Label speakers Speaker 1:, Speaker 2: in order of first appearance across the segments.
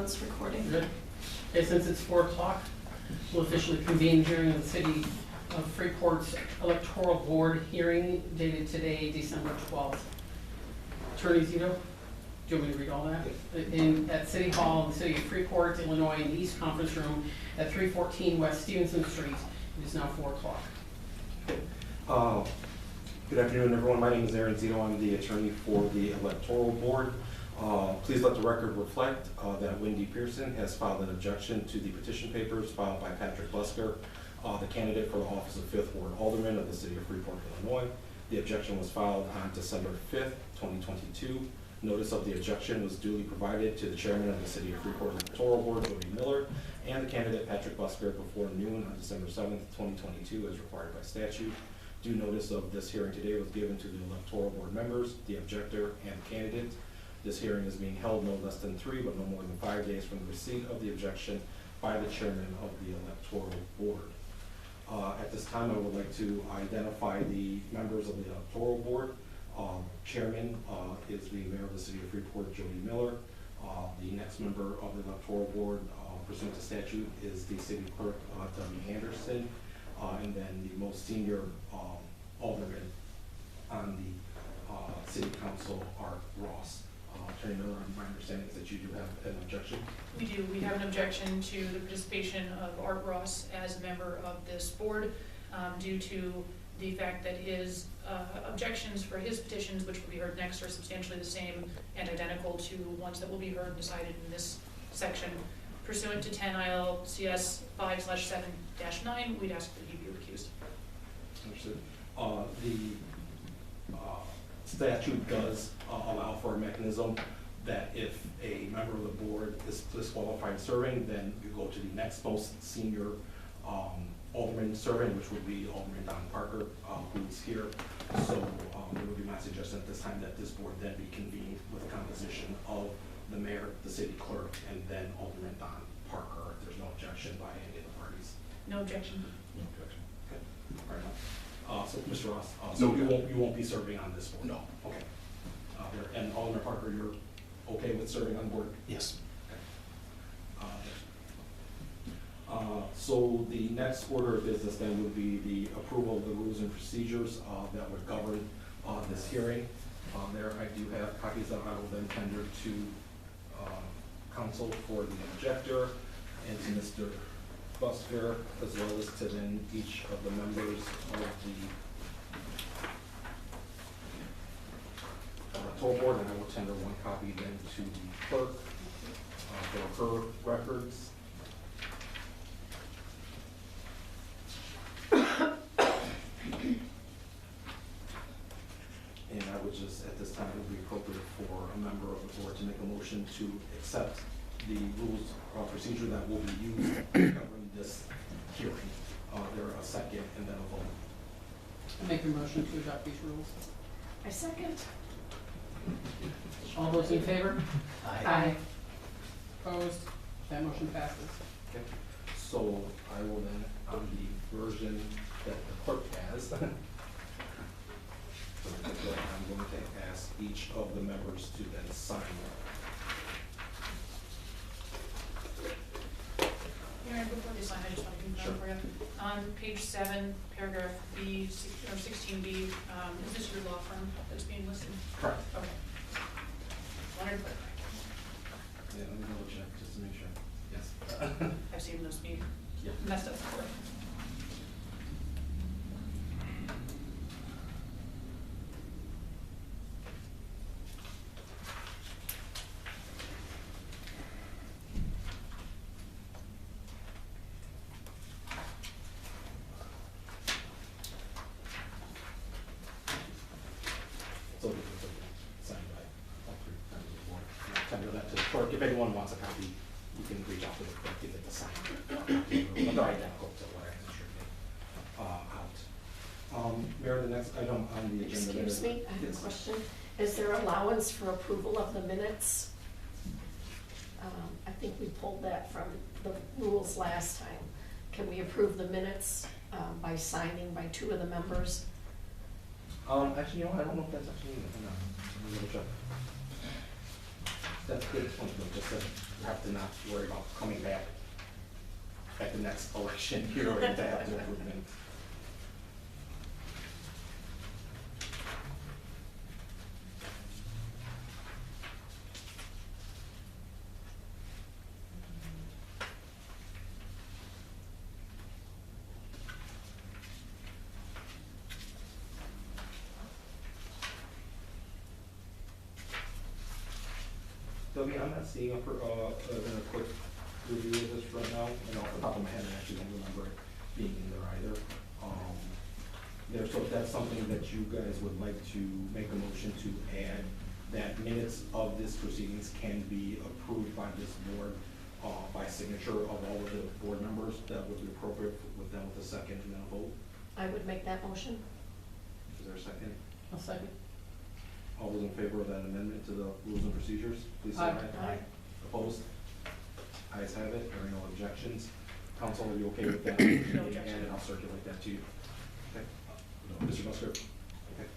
Speaker 1: it's recording.
Speaker 2: Good. Okay, since it's 4 o'clock, we'll officially convene hearing of the City of Freeport's Electoral Board hearing dated today, December 12th. Attorney Zito, do you want me to read all that? At City Hall in the City of Freeport, Illinois, in the East Conference Room at 314 West Stephenson Street. It is now 4 o'clock.
Speaker 3: Good afternoon, everyone. My name is Aaron Zito. I'm the attorney for the Electoral Board. Please let the record reflect that Wendy Pearson has filed an objection to the petition papers filed by Patrick Busker, the candidate for the office of 5th Ward Alderman of the City of Freeport, Illinois. The objection was filed on December 5th, 2022. Notice of the objection was duly provided to the chairman of the City of Freeport Electoral Board, Jody Miller, and the candidate Patrick Busker before noon on December 7th, 2022, as required by statute. Due notice of this hearing today was given to the Electoral Board members, the objector, and the candidate. This hearing is being held no less than 3, but no more than 5 days from the receipt of the objection by the chairman of the Electoral Board. At this time, I would like to identify the members of the Electoral Board. Chairman is the Mayor of the City of Freeport, Jody Miller. The next member of the Electoral Board, pursuant to statute, is the City Clerk, W. Anderson. And then the most senior alderman on the City Council, Art Ross. Attorney Miller, my understanding is that you do have an objection.
Speaker 4: We do. We have an objection to the participation of Art Ross as a member of this board due to the fact that his objections for his petitions, which will be heard next, are substantially the same and identical to ones that will be heard and decided in this section. Pursuant to 10 ILCS 5/7-9, we'd ask that he be recused.
Speaker 3: Understood. The statute does allow for a mechanism that if a member of the board is disqualified serving, then you go to the next most senior alderman serving, which would be Alderman Don Parker, who's here. So it would be my suggestion at this time that this board then be convened with a composition of the mayor, the city clerk, and then Alderman Don Parker, if there's no objection by any of the parties.
Speaker 4: No objection.
Speaker 3: No objection. Okay. Fair enough. So Mr. Ross, so you won't be serving on this board?
Speaker 5: No.
Speaker 3: Okay. And Alderman Parker, you're okay with serving on board?
Speaker 5: Yes.
Speaker 3: Okay. So the next order of business then would be the approval of the rules and procedures that would govern this hearing. There I do have copies that I will then tender to counsel for the objector and to Mr. Busker, as well as to then each of the members of the Electoral Board, and I will tender one copy then to the clerk for her records. And I would just, at this time, it would be appropriate for a member of the board to make a motion to accept the rules of procedure that will be used to govern this hearing. There a second and then a vote.
Speaker 2: I make a motion to adopt these rules.
Speaker 1: I second.
Speaker 2: All those in favor?
Speaker 1: Aye.
Speaker 2: Opposed? That motion passes.
Speaker 3: Okay. So I will then, on the version that the clerk has, I'm going to ask each of the members to then sign.
Speaker 4: Aaron, before they sign, I just want to confirm for you. On page 7, paragraph B, or 16B, is this your law firm that's being listed?
Speaker 3: Correct.
Speaker 4: Okay. Wanted to clarify.
Speaker 3: Yeah, let me double check just to make sure. Yes.
Speaker 4: I've seen those be
Speaker 3: Yeah.
Speaker 4: messed up before.
Speaker 3: So this is signed by all 3 members of the board. I'll tender that to the clerk. If anyone wants a copy, you can reach out to the clerk, get it to sign. But they're identical to what I distributed out. Mayor, the next item on the agenda.
Speaker 1: Excuse me, I have
Speaker 3: Yes.
Speaker 1: a question. Is there allowance for approval of the minutes? I think we pulled that from the rules last time. Can we approve the minutes by signing by 2 of the members?
Speaker 3: Actually, you know, I don't know if that's actually, hang on, let me double check. That's good point, but just have to not worry about coming back at the next election hearing to have to approve minutes. Debbie, I'm not seeing a quick review of this right now, and off the top of my head, I actually don't remember it being in there either. So if that's something that you guys would like to make a motion to add, that minutes of this proceedings can be approved by this board by signature of all of the board members, that would be appropriate with them with a second and then a vote.
Speaker 1: I would make that motion.
Speaker 3: Is there a second?
Speaker 2: I'll second.
Speaker 3: All those in favor of that amendment to the rules and procedures, please say
Speaker 2: Aye.
Speaker 3: aye.
Speaker 1: Aye.
Speaker 3: Opposed? Ayes have it, there are no objections. Council, are you okay with that?
Speaker 4: No objection.
Speaker 3: And I'll circulate that to you. Okay. Mr. Busker? Okay.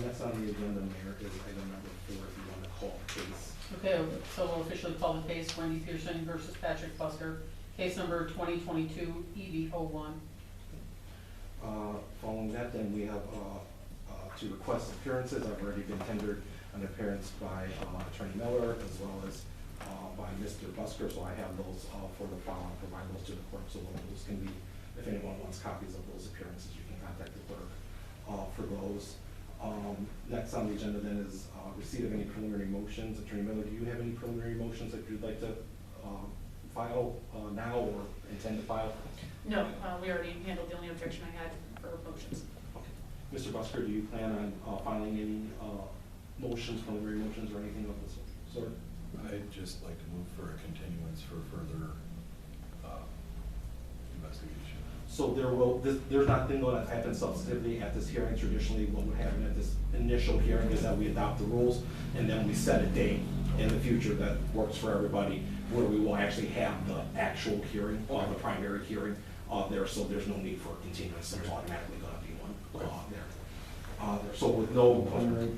Speaker 3: Next on the agenda, Mayor, is item number 4, if you want to call the case.
Speaker 2: Okay, so we'll officially call the case Wendy Pearson versus Patrick Busker, case number 2022 EB01.
Speaker 3: Following that, then we have to request appearances. I've already been tendered an appearance by Attorney Miller as well as by Mr. Busker, so I have those for the file. I'll provide those to the clerk, so those can be, if anyone wants copies of those appearances, you can contact the clerk for those. Next on the agenda then is receipt of any preliminary motions. Attorney Miller, do you have any preliminary motions that you'd like to file now or intend to file?
Speaker 4: No, we already handled the only objection I had for motions.
Speaker 3: Okay. Mr. Busker, do you plan on filing any motions, preliminary motions, or anything of this sort?
Speaker 5: I'd just like to move for a continuance for further investigation.
Speaker 3: So there's nothing going to happen substantively at this hearing. Traditionally, what would happen at this initial hearing is that we adopt the rules, and then we set a date in the future that works for everybody, where we will actually have the actual hearing, or the primary hearing there, so there's no need for a continuance. There's automatically going to be one there. So with no preliminary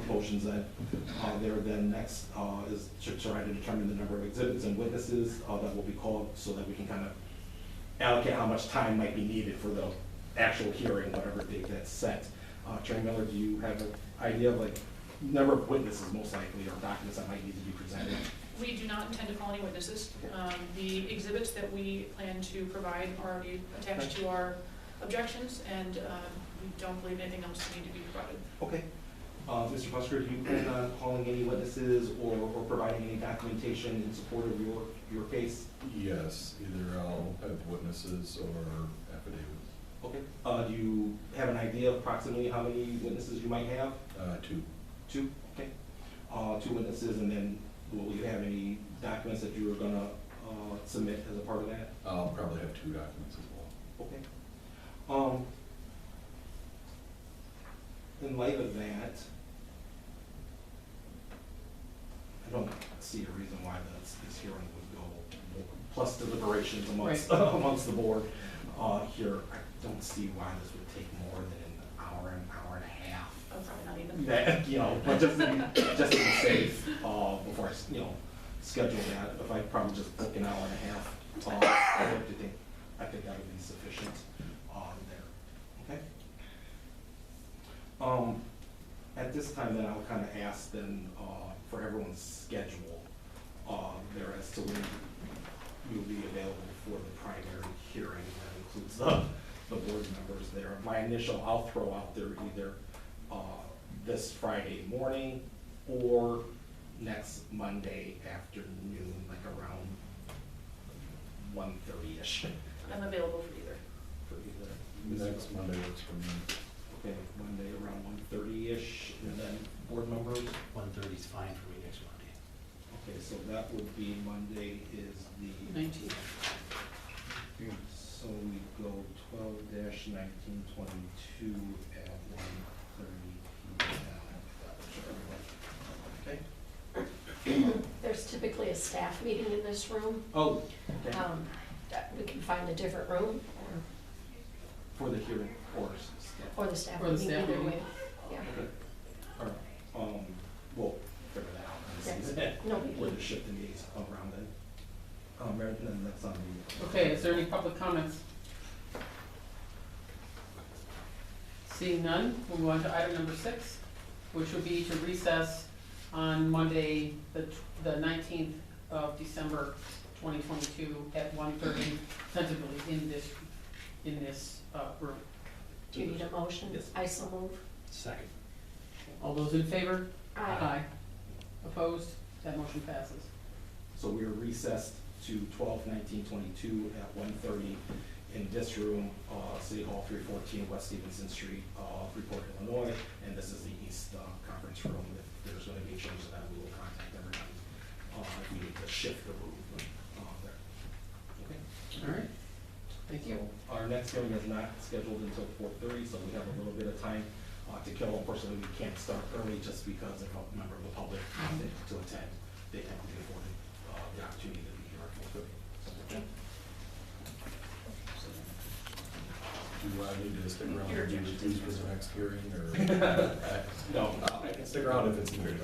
Speaker 3: motions then, then next is to try to determine the number of exhibits and witnesses that will be called, so that we can kind of allocate how much time might be needed for the actual hearing, whatever date that's set. Attorney Miller, do you have an idea of like number of witnesses most likely, or documents that might need to be presented?
Speaker 4: We do not intend to call any witnesses. The exhibits that we plan to provide are already attached to our objections, and we don't believe anything else need to be provided.
Speaker 3: Okay. Mr. Busker, do you plan on calling any witnesses or providing any documentation in support of your case?
Speaker 5: Yes, either I'll have witnesses or affidavits.
Speaker 3: Okay. Do you have an idea of approximately how many witnesses you might have?
Speaker 5: 2.
Speaker 3: 2? Okay. 2 witnesses, and then will you have any documents that you are gonna submit as a part of that?
Speaker 5: I'll probably have 2 documents as well.
Speaker 3: Okay. In light of that, I don't see a reason why this hearing would go, plus deliberations amongst,
Speaker 2: Right.
Speaker 3: amongst the board here. I don't see why this would take more than an hour and a half.
Speaker 4: Oh, probably not even.
Speaker 3: That, but just to be safe, before I, schedule that, if I probably just book an hour and a half, I think that would be sufficient there. Okay? At this time then, I'll kind of ask then for everyone's schedule there as to when you'll be available for the primary hearing. That includes the board members there. I'll throw out there either this Friday morning or next Monday afternoon, like around 1:30-ish.
Speaker 4: I'm available for either.
Speaker 3: For either.
Speaker 5: Next Monday works for me.
Speaker 3: Okay, Monday around 1:30-ish, and then board members.
Speaker 6: 1:30 is fine for me next Monday.
Speaker 3: Okay, so that would be Monday is the
Speaker 2: 19th.
Speaker 3: So we go 12-1922 at 1:30 p.m.
Speaker 1: typically a staff meeting in this room.
Speaker 3: Oh, okay,
Speaker 1: That we can find a different room
Speaker 3: for the hearing,
Speaker 1: or the staff
Speaker 2: Or the
Speaker 1: meeting,
Speaker 2: staff
Speaker 1: either
Speaker 2: meeting.
Speaker 1: way. Yeah.
Speaker 3: Okay. All right, we'll figure that out.
Speaker 1: Yes.
Speaker 3: And see
Speaker 1: No big
Speaker 3: where
Speaker 1: deal.
Speaker 3: to shift the meetings around then. Meredith, and then that's on the.
Speaker 2: Okay, is there any public comments? Seeing none, we'll move on to item number 6, which would be to recess on Monday, the 19th of December, 2022 at 1:30, tentatively in this room.
Speaker 1: Do you need a motion?
Speaker 3: Yes.
Speaker 1: I so move.
Speaker 6: Second.
Speaker 2: All those in favor?
Speaker 1: Aye.
Speaker 2: Opposed? That motion passes.
Speaker 3: So we are recessed to 12/19/22 at 1:30 in this room, City Hall, 314 West Stephenson Street, Freeport, Illinois. And this is the East Conference Room. If there's going to be changes to that, we will contact everybody if we need to shift the room there. Okay.
Speaker 2: All right, thank you.
Speaker 3: So our next hearing is not scheduled until 4:30, so we have a little bit of time to kill. Unfortunately, we can't start early just because if a member of the public wanted to attend, they have to be afforded the opportunity to be here at 4:30. Okay.
Speaker 5: Do I need to stick around and do the for the next hearing, or?
Speaker 3: No.
Speaker 5: I can stick around if it's needed.